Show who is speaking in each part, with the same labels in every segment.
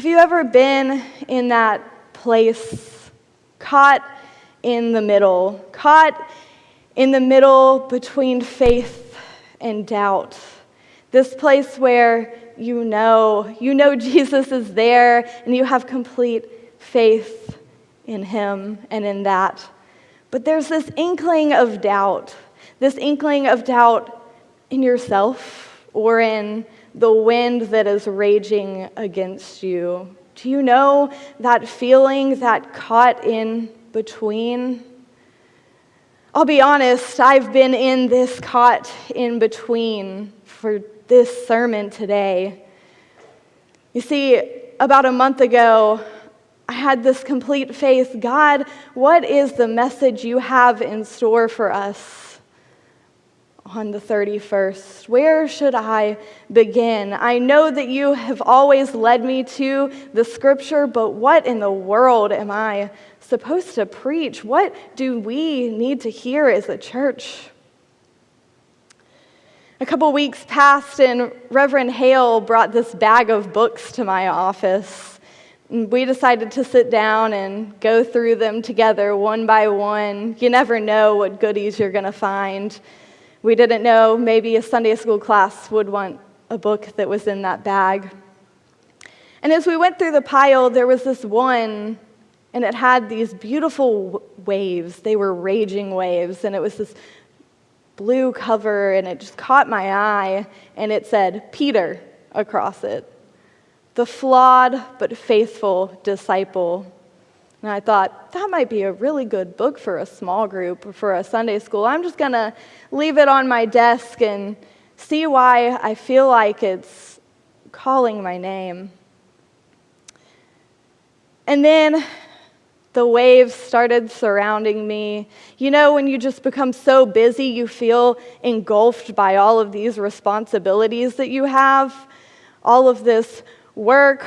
Speaker 1: Have you ever been in that place, caught in the middle between faith and doubt? This place where you know Jesus is there and you have complete faith in him and in that. But there's this inkling of doubt in yourself or in the wind that is raging against you. Do you know that feeling, that caught in between? I'll be honest, I've been in this caught in between for this sermon today. You see, about a month ago, I had this complete faith. God, what is the message you have in store for us on the 31st? Where should I begin? I know that you have always led me to the scripture, but what in the world am I supposed to preach? What do we need to hear as a church? A couple weeks passed and Reverend Hale brought this bag of books to my office. And we decided to sit down and go through them together one by one. You never know what goodies you're going to find. We didn't know maybe a Sunday school class would want a book that was in that bag. And as we went through the pile, there was this one, and it had these beautiful waves. They were raging waves, and it was this blue cover, and it just caught my eye, and it said, Peter, across it. The flawed but faithful disciple. And I thought, that might be a really good book for a small group or for a Sunday school. I'm just going to leave it on my desk and see why I feel like it's calling my name. And then the waves started surrounding me. You know, when you just become so busy, you feel engulfed by all of these responsibilities that you have, all of this work,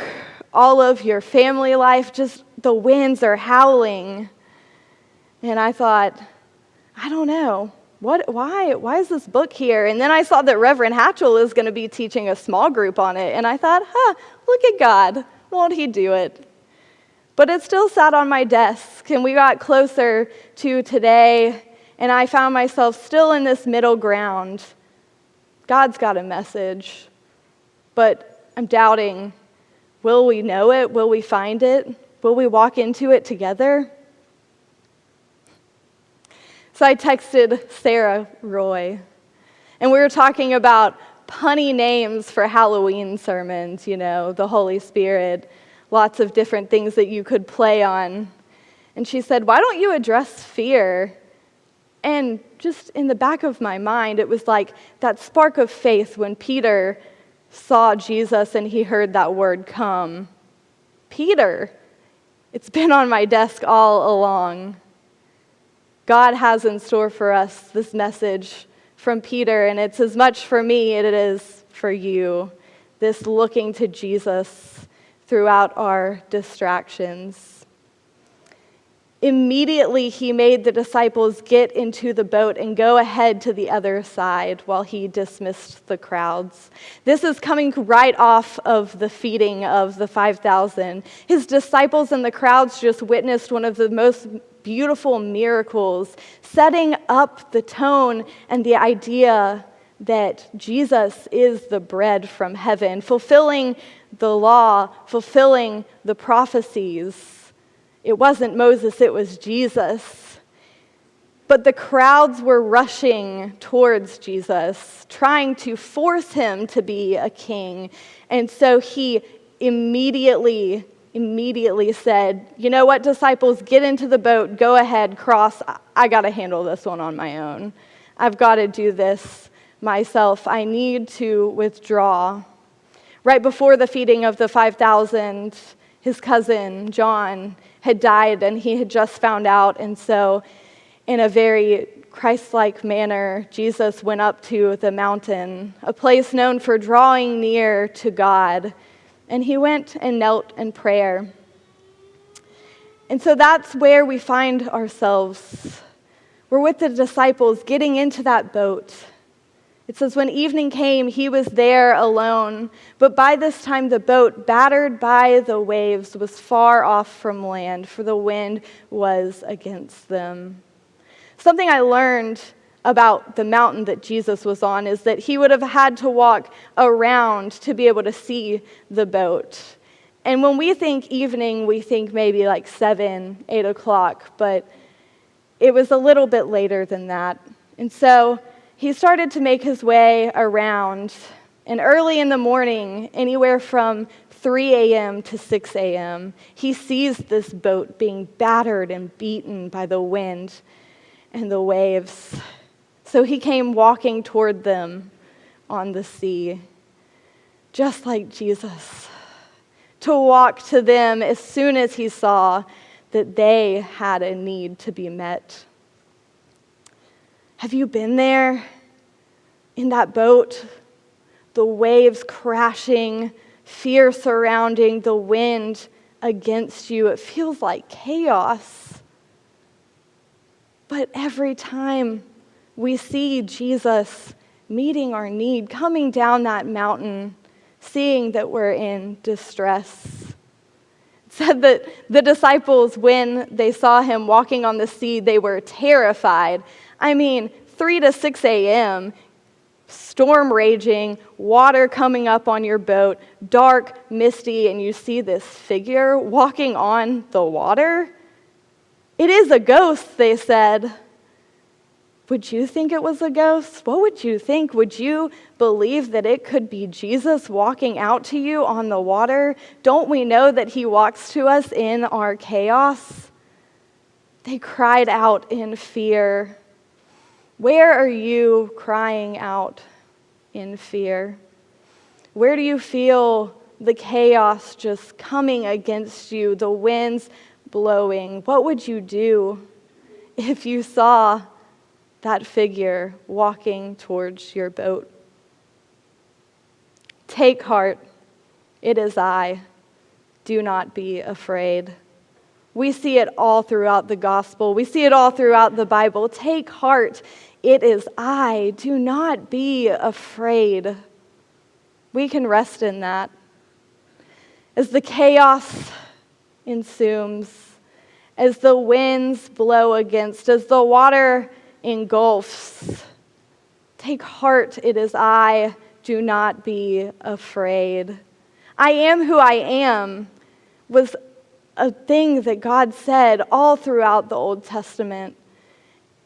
Speaker 1: all of your family life, just the winds are howling. And I thought, I don't know, why is this book here? And then I saw that Reverend Hatchell is going to be teaching a small group on it, and I thought, look at God, won't he do it? But it still sat on my desk, and we got closer to today, and I found myself still in this middle ground. God's got a message, but I'm doubting, will we know it? Will we find it? Will we walk into it together? So I texted Sarah Roy, and we were talking about punny names for Halloween sermons, the Holy Spirit, lots of different things that you could play on. And she said, why don't you address fear? And just in the back of my mind, it was like that spark of faith when Peter saw Jesus and he heard that word come. Peter, it's been on my desk all along. God has in store for us this message from Peter, and it's as much for me as it is for you, this looking to Jesus throughout our distractions. Immediately, he made the disciples get into the boat and go ahead to the other side while he dismissed the crowds. This is coming right off of the feeding of the 5,000. His disciples and the crowds just witnessed one of the most beautiful miracles, setting up the tone and the idea that Jesus is the bread from heaven, fulfilling the law, fulfilling the prophecies. It wasn't Moses, it was Jesus. But the crowds were rushing towards Jesus, trying to force him to be a king. And so he immediately said, you know what, disciples, get into the boat, go ahead, cross. I got to handle this one on my own. I've got to do this myself. I need to withdraw. Right before the feeding of the 5,000, his cousin, John, had died, and he had just found out. And so, in a very Christ-like manner, Jesus went up to the mountain, a place known for drawing near to God. And he went and knelt in prayer. And so that's where we find ourselves. We're with the disciples getting into that boat. It says, when evening came, he was there alone. But by this time, the boat, battered by the waves, was far off from land, for the wind was against them. Something I learned about the mountain that Jesus was on is that he would have had to walk around to be able to see the boat. And when we think evening, we think maybe like 7, 8 o'clock, but it was a little bit later than that. And so he started to make his way around, and early in the morning, anywhere from 3 a.m. to 6 a.m., he sees this boat being battered and beaten by the wind and the waves. So he came walking toward them on the sea, just like Jesus, to walk to them as soon as he saw that they had a need to be met. Have you been there in that boat? The waves crashing, fear surrounding, the wind against you. It feels like chaos. But every time we see Jesus meeting our need, coming down that mountain, seeing that we're in distress. It said that the disciples, when they saw him walking on the sea, they were terrified. 3 to 6 a.m., storm raging, water coming up on your boat, dark, misty, and you see this figure walking on the water. It is a ghost, they said. Would you think it was a ghost? What would you think? Would you believe that it could be Jesus walking out to you on the water? Don't we know that he walks to us in our chaos? They cried out in fear. Where are you crying out in fear? Where do you feel the chaos just coming against you, the winds blowing? What would you do if you saw that figure walking towards your boat? Take heart, it is I. Do not be afraid. We see it all throughout the gospel. We see it all throughout the Bible. Take heart, it is I. Do not be afraid. We can rest in that. As the chaos ensues, as the winds blow against, as the water engulfs, take heart, it is I. Do not be afraid. I am who I am was a thing that God said all throughout the Old Testament.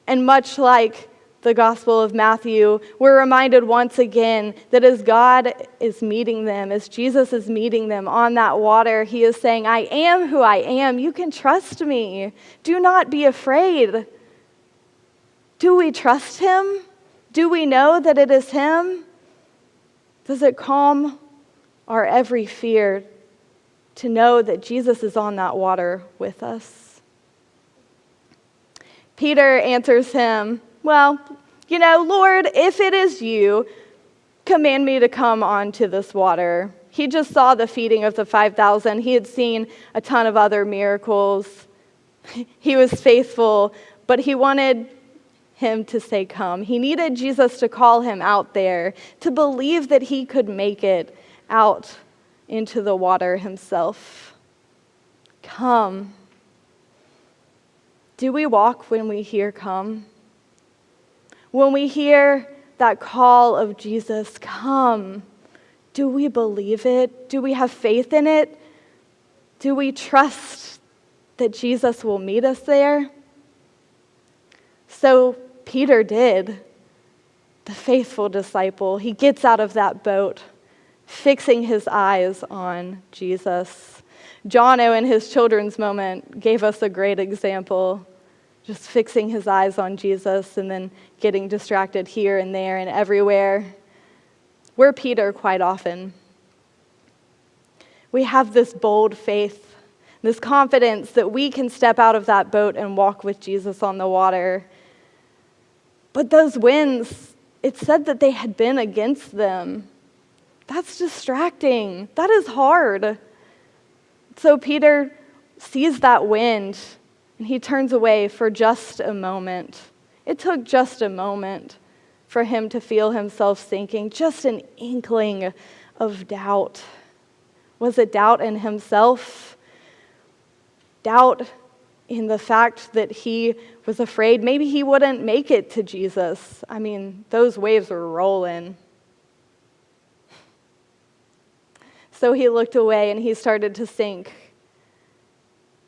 Speaker 1: And much like the Gospel of Matthew, we're reminded once again that as God is meeting them, as Jesus is meeting them on that water, he is saying, I am who I am. You can trust me. Do not be afraid. Do we trust him? Do we know that it is him? Does it calm our every fear to know that Jesus is on that water with us? Peter answers him, well, Lord, if it is you, command me to come onto this water. He just saw the feeding of the 5,000. He had seen a ton of other miracles. He was faithful, but he wanted him to say, come. He needed Jesus to call him out there, to believe that he could make it out into the water himself. Come. Do we walk when we hear come? When we hear that call of Jesus, come, do we believe it? Do we have faith in it? Do we trust that Jesus will meet us there? So Peter did, the faithful disciple. He gets out of that boat, fixing his eyes on Jesus. Jono, in his children's moment, gave us a great example, just fixing his eyes on Jesus and then getting distracted here and there and everywhere. We're Peter quite often. We have this bold faith, this confidence that we can step out of that boat and walk with Jesus on the water. But those winds, it said that they had been against them. That's distracting. That is hard. So Peter sees that wind, and he turns away for just a moment. It took just a moment for him to feel himself sinking, just an inkling of doubt. Was it doubt in himself? Doubt in the fact that he was afraid maybe he wouldn't make it to Jesus. I mean, those waves were rolling. So he looked away and he started to sink.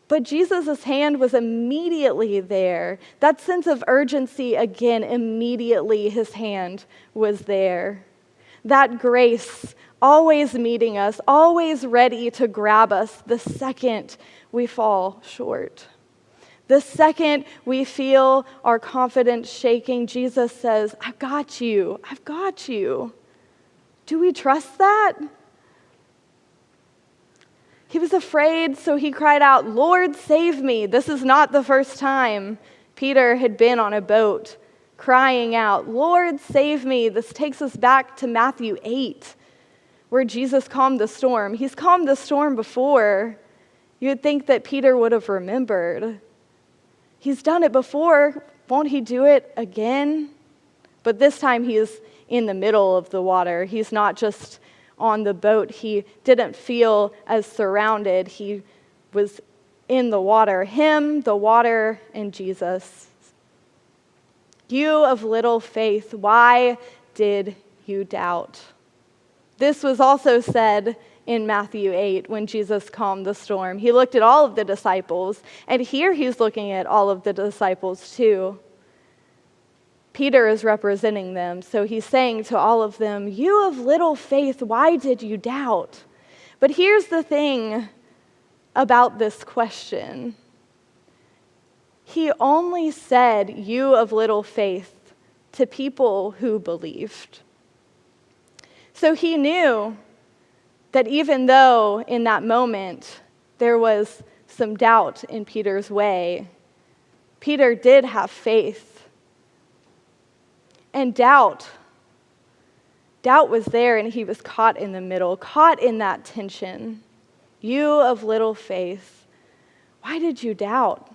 Speaker 1: But Jesus' hand was immediately there. That sense of urgency, again, immediately his hand was there. That grace always meeting us, always ready to grab us the second we fall short. The second we feel our confidence shaking, Jesus says, I've got you. I've got you. Do we trust that? He was afraid, so he cried out, Lord, save me. This is not the first time Peter had been on a boat crying out, Lord, save me. This takes us back to Matthew 8, where Jesus calmed the storm. He's calmed the storm before. You'd think that Peter would have remembered. He's done it before. Won't he do it again? But this time he is in the middle of the water. He's not just on the boat. He didn't feel as surrounded. He was in the water. Him, the water, and Jesus. You of little faith, why did you doubt? This was also said in Matthew 8 when Jesus calmed the storm. He looked at all of the disciples, and here he's looking at all of the disciples too. Peter is representing them, so he's saying to all of them, you of little faith, why did you doubt? But here's the thing about this question. He only said, you of little faith, to people who believed. So he knew that even though in that moment there was some doubt in Peter's way, Peter did have faith. And doubt was there, and he was caught in the middle, caught in that tension. You of little faith, why did you doubt?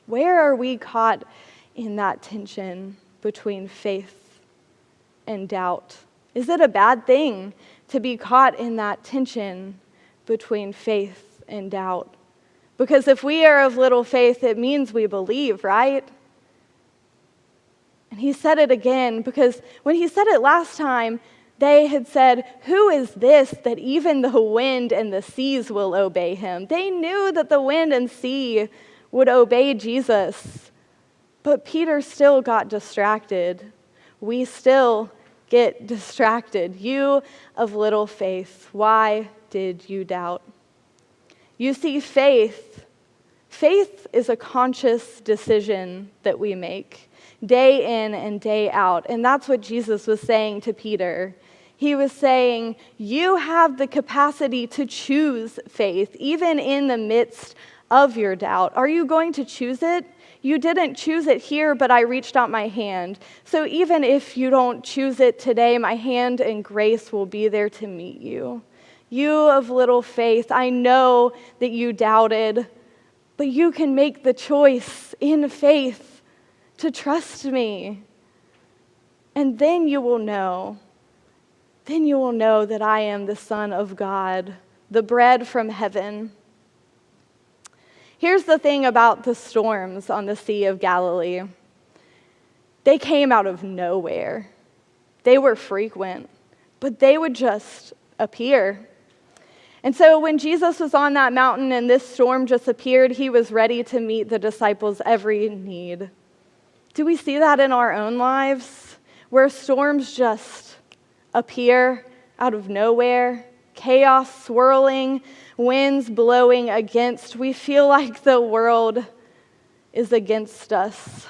Speaker 1: Where are we caught in that tension between faith and doubt? Is it a bad thing to be caught in that tension between faith and doubt? Because if we are of little faith, it means we believe, right? And he said it again, because when he said it last time, they had said, who is this that even the wind and the seas will obey him? They knew that the wind and sea would obey Jesus. But Peter still got distracted. We still get distracted. You of little faith, why did you doubt? You see, faith is a conscious decision that we make day in and day out. And that's what Jesus was saying to Peter. He was saying, you have the capacity to choose faith, even in the midst of your doubt. Are you going to choose it? You didn't choose it here, but I reached out my hand. So even if you don't choose it today, my hand and grace will be there to meet you. You of little faith, I know that you doubted, but you can make the choice in faith to trust me. And then you will know that I am the Son of God, the bread from heaven. Here's the thing about the storms on the Sea of Galilee. They came out of nowhere. They were frequent, but they would just appear. And so when Jesus was on that mountain and this storm just appeared, he was ready to meet the disciples' every need. Do we see that in our own lives, where storms just appear out of nowhere, chaos swirling, winds blowing against? We feel like the world is against us.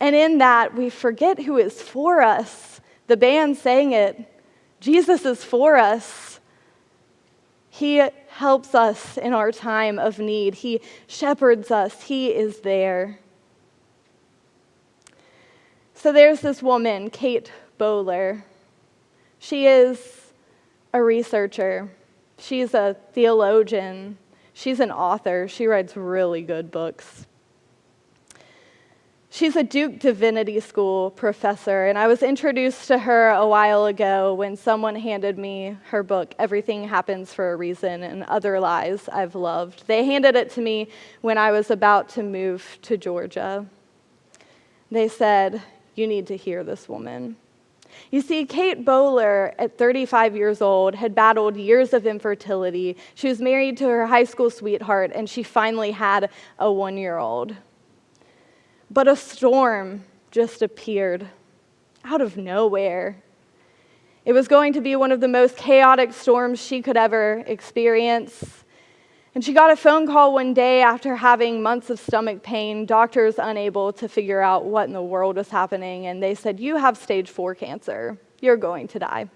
Speaker 1: And in that, we forget who is for us. The band sang it. Jesus is for us. He helps us in our time of need. He shepherds us. He is there. So there's this woman, Kate Bowler. She is a researcher. She's a theologian. She's an author. She writes really good books. She's a Duke Divinity School professor, and I was introduced to her a while ago when someone handed me her book, Everything Happens for a Reason and Other Lies I've Loved. They handed it to me when I was about to move to Georgia. They said, "You need to hear this woman." You see, Kate Bowler, at 35 years old, had battled years of infertility. She was married to her high school sweetheart, and she finally had a 1-year-old. But a storm just appeared out of nowhere. It was going to be one of the most chaotic storms she could ever experience. And she got a phone call one day after having months of stomach pain, doctors unable to figure out what in the world was happening, and they said, "You have stage 4 cancer. You're going to die."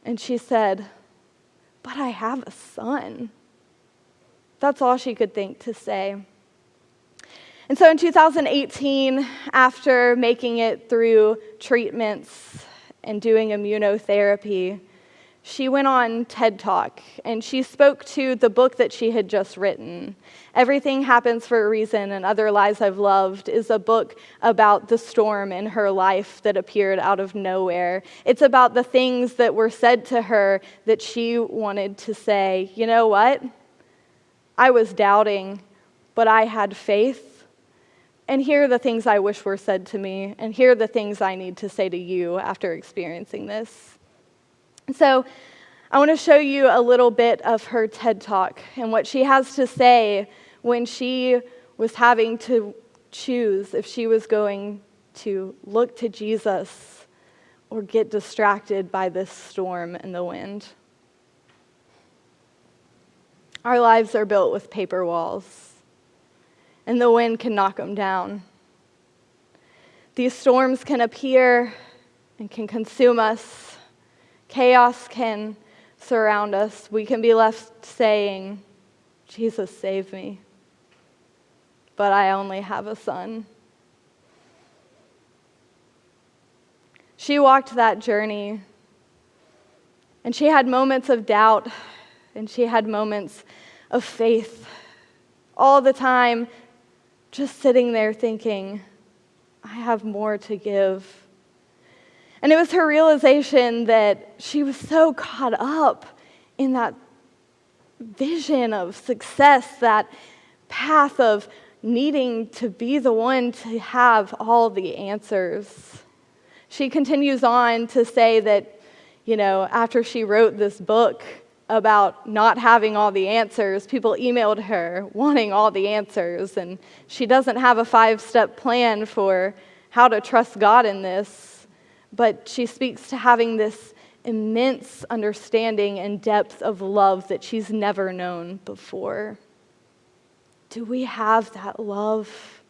Speaker 1: And she said, "But I have a son." That's all she could think to say. And so in 2018, after making it through treatments and doing immunotherapy, she went on TED Talk, and she spoke to the book that she had just written. Everything Happens for a Reason and Other Lies I've Loved is a book about the storm in her life that appeared out of nowhere. It's about the things that were said to her that she wanted to say, "You know what? I was doubting, but I had faith. And here are the things I wish were said to me, and here are the things I need to say to you after experiencing this." So I want to show you a little bit of her TED Talk and what she has to say when she was having to choose if she was going to look to Jesus or get distracted by this storm and the wind. Our lives are built with paper walls, and the wind can knock them down. These storms can appear and can consume us. Chaos can surround us. We can be left saying, "Jesus, save me, but I only have a son." She walked that journey, and she had moments of doubt, and she had moments of faith. All the time, just sitting there thinking, "I have more to give." And it was her realization that she was so caught up in that vision of success, that path of needing to be the one to have all the answers. She continues on to say that, after she wrote this book about not having all the answers, people emailed her wanting all the answers, and she doesn't have a 5-step plan for how to trust God in this. But she speaks to having this immense understanding and depth of love that she's never known before. Do we have that love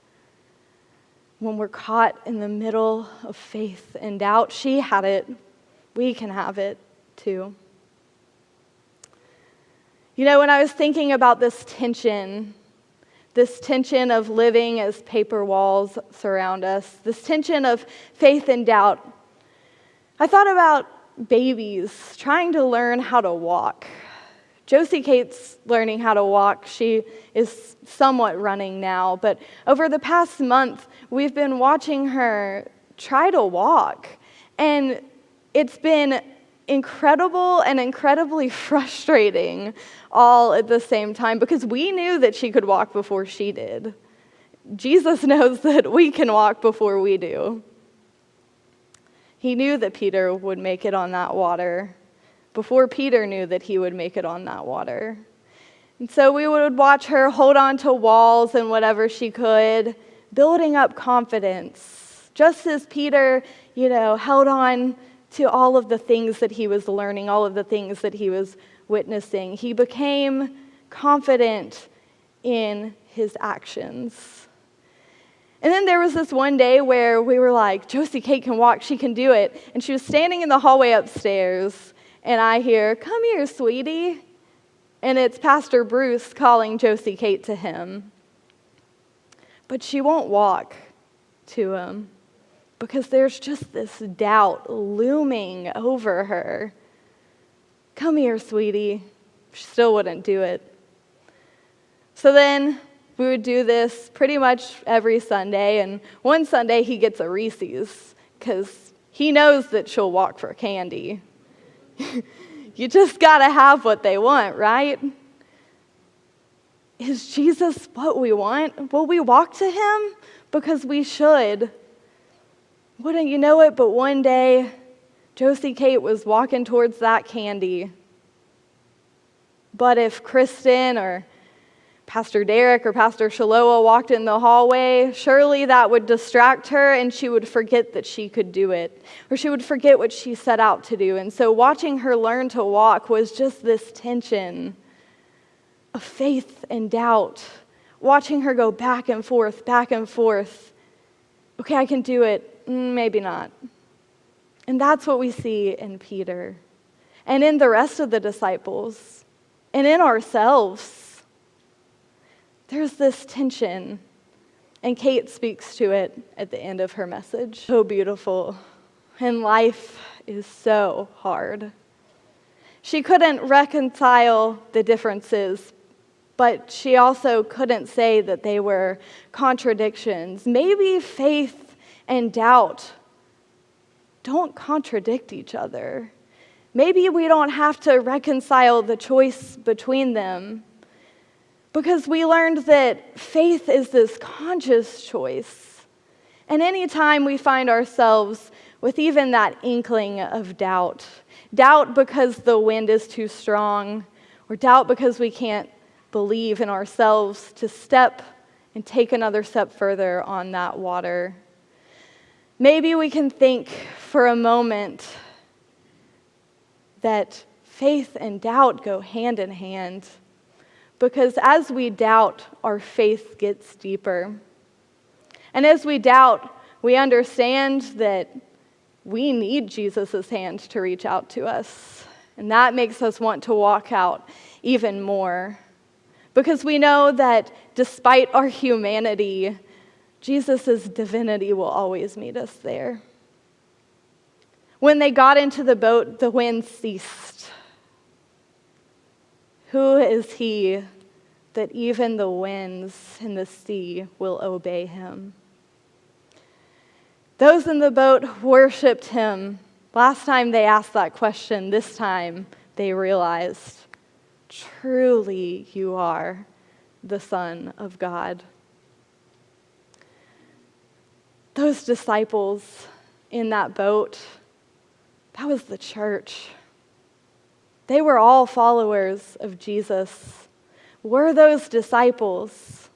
Speaker 1: when we're caught in the middle of faith and doubt? She had it. We can have it too. When I was thinking about this tension of living as paper walls surround us, this tension of faith and doubt, I thought about babies trying to learn how to walk. Josie Kate's learning how to walk. She is somewhat running now, but over the past month, we've been watching her try to walk, and it's been incredible and incredibly frustrating all at the same time, because we knew that she could walk before she did. Jesus knows that we can walk before we do. He knew that Peter would make it on that water before Peter knew that he would make it on that water. And so we would watch her hold on to walls and whatever she could, building up confidence, just as Peter, held on to all of the things that he was learning, all of the things that he was witnessing. He became confident in his actions. And then there was this one day where we were like, "Josie Kate can walk, she can do it." And she was standing in the hallway upstairs, and I hear, "Come here, sweetie." And it's Pastor Bruce calling Josie Kate to him. But she won't walk to him because there's just this doubt looming over her. "Come here, sweetie." She still wouldn't do it. So then We would do this pretty much every Sunday, and one Sunday he gets a Reese's because he knows that she'll walk for candy. You just got to have what they want, right? Is Jesus what we want? Will we walk to him? Because we should. Wouldn't you know it, but one day, Josie Kate was walking towards that candy. But if Kristen or Pastor Derek or Pastor Shaloa walked in the hallway, surely that would distract her and she would forget that she could do it. Or she would forget what she set out to do. And so watching her learn to walk was just this tension of faith and doubt. Watching her go back and forth, back and forth. Okay, I can do it. Maybe not. And that's what we see in Peter. And in the rest of the disciples. And in ourselves. There's this tension. And Kate speaks to it at the end of her message. So beautiful. And life is so hard. She couldn't reconcile the differences, but she also couldn't say that they were contradictions. Maybe faith and doubt don't contradict each other. Maybe we don't have to reconcile the choice between them because we learned that faith is this conscious choice. And anytime we find ourselves with even that inkling of doubt because the wind is too strong, or doubt because we can't believe in ourselves to step and take another step further on that water, maybe we can think for a moment that faith and doubt go hand in hand. Because as we doubt, our faith gets deeper. And as we doubt, we understand that we need Jesus' hand to reach out to us. And that makes us want to walk out even more. Because we know that despite our humanity, Jesus' divinity will always meet us there. When they got into the boat, the wind ceased. Who is he that even the winds and the sea will obey him? Those in the boat worshiped him. Last time they asked that question, this time they realized, truly you are the Son of God. Those disciples in that boat, that was the church. They were all followers of Jesus. Were those disciples?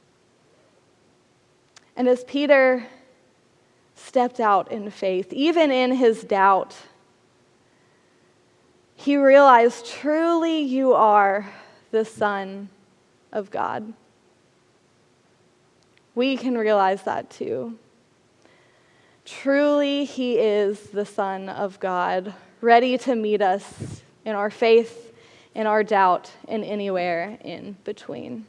Speaker 1: And as Peter stepped out in faith, even in his doubt, he realized, truly you are the Son of God. We can realize that too. Truly, he is the Son of God, ready to meet us in our faith, in our doubt, and anywhere in between.